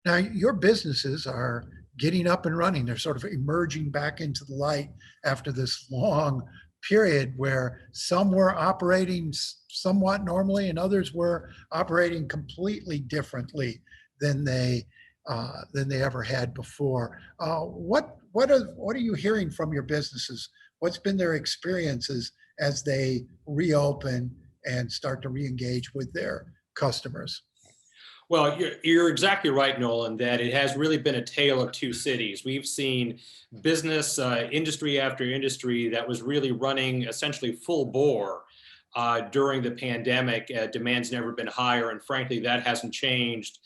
Now, your businesses are getting up and running. They're sort of emerging back into the light after this long period where some were operating somewhat normally and others were operating completely differently than they ever had before. What are you hearing from your businesses? What's been their experiences as they reopen and start to re-engage with their customers? Well, you're exactly right, Nolan, that it has really been a tale of two cities. We've seen business, industry after industry that was really running essentially full bore during the pandemic. Demand's never been higher, and frankly, that hasn't changed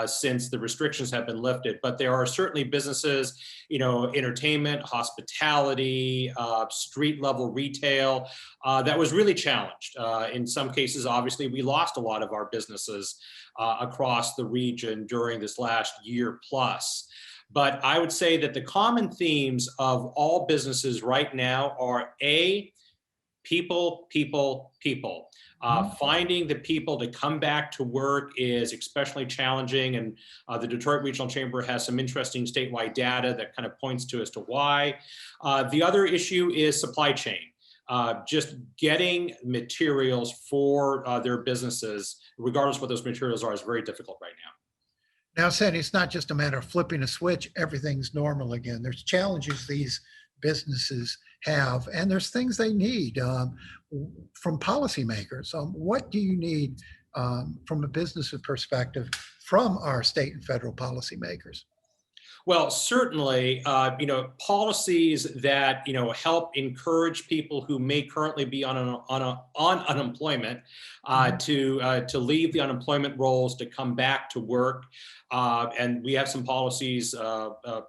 since the restrictions have been lifted. But there are certainly businesses, entertainment, hospitality, street level retail, that was really challenged. In some cases, obviously, we lost a lot of our businesses across the region during this last year plus. But I would say that the common themes of all businesses right now are A, people, people, people. Finding the people to come back to work is especially challenging, and the Detroit Regional Chamber has some interesting statewide data that kind of points to as to why. The other issue is supply chain. Just getting materials for their businesses, regardless of what those materials are, is very difficult right now. Now, Sandy, it's not just a matter of flipping a switch, everything's normal again. There's challenges these businesses have, and there's things they need from policymakers. What do you need from a business perspective from our state and federal policymakers? Well, certainly, policies that help encourage people who may currently be on unemployment to leave the unemployment rolls to come back to work, and we have some policies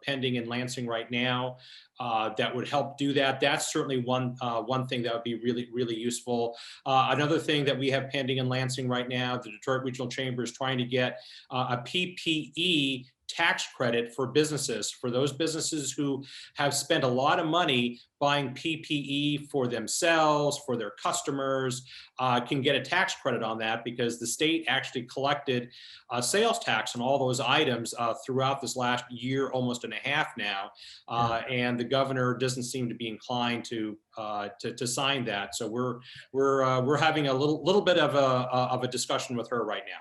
pending in Lansing right now that would help do that. That's certainly one thing that would be really, really useful. Another thing that we have pending in Lansing right now, the Detroit Regional Chamber is trying to get a PPE tax credit for businesses, for those businesses who have spent a lot of money buying PPE for themselves, for their customers, can get a tax credit on that because the state actually collected sales tax on all those items throughout this last year, almost and a half now, and the governor doesn't seem to be inclined to sign that. So we're having a little bit of a discussion with her right now.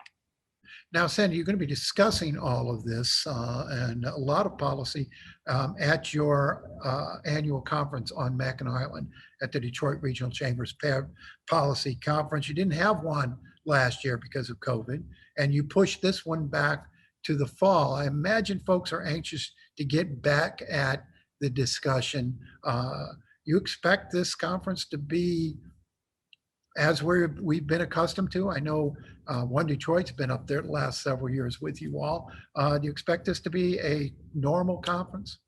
Now, Sandy, you're going to be discussing all of this and a lot of policy at your annual conference on Mackinac Island at the Detroit Regional Chamber's Policy Conference. You didn't have one last year because of COVID, and you pushed this one back to the fall. I imagine folks are anxious to get back at the discussion. You expect this conference to be as we've been accustomed to? I know One Detroit's been up there the last several years with you all. Do you expect this to be a normal conference?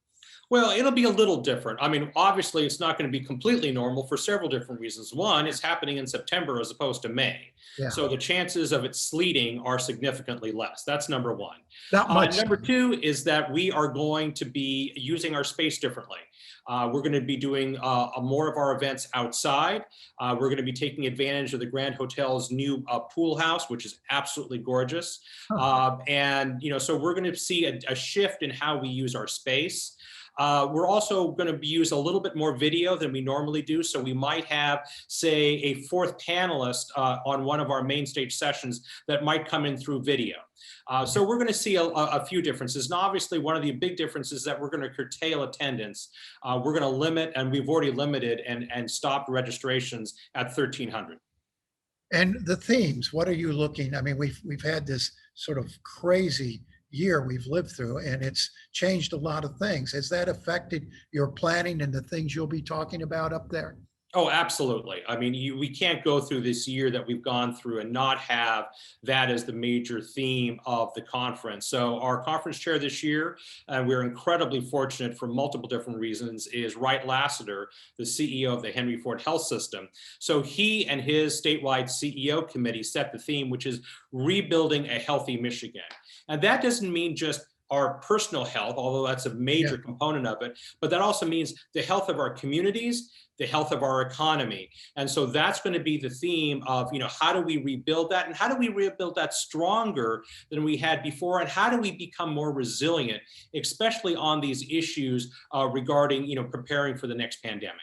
Well, it'll be a little different. I mean, obviously, it's not going to be completely normal for several different reasons. One, it's happening in September as opposed to May. Yeah, So the chances of it sleeting are significantly less. That's number one. not much. Number two is that we are going to be using our space differently. We're going to be doing more of our events outside. We're going to be taking advantage of the Grand Hotel's new pool house, which is absolutely gorgeous. And so we're going to see a shift in how we use our space. We're also going to use a little bit more video than we normally do. So we might have, say, a fourth panelist on one of our main stage sessions that might come in through video. So we're going to see a few differences. And obviously, one of the big differences is that we're going to curtail attendance. We're going to limit, and we've already limited and stopped registrations at 1,300. And the themes, what are you looking? I mean, we've had this sort of crazy year we've lived through, and it's changed a lot of things. Has that affected your planning and the things you'll be talking about up there? Oh, absolutely. I mean, we can't go through this year that we've gone through and not have that as the major theme of the conference. So our conference chair this year, and we're incredibly fortunate for multiple different reasons, is Wright Lassiter, the CEO of the Henry Ford Health System. So he and his statewide CEO committee set the theme, which is rebuilding a healthy Michigan. And that doesn't mean just our personal health, although that's a major Yeah. component of it, but that also means the health of our communities, the health of our economy. And so that's going to be the theme of, how do we rebuild that, and how do we rebuild that stronger than we had before, and how do we become more resilient, especially on these issues regarding, preparing for the next pandemic.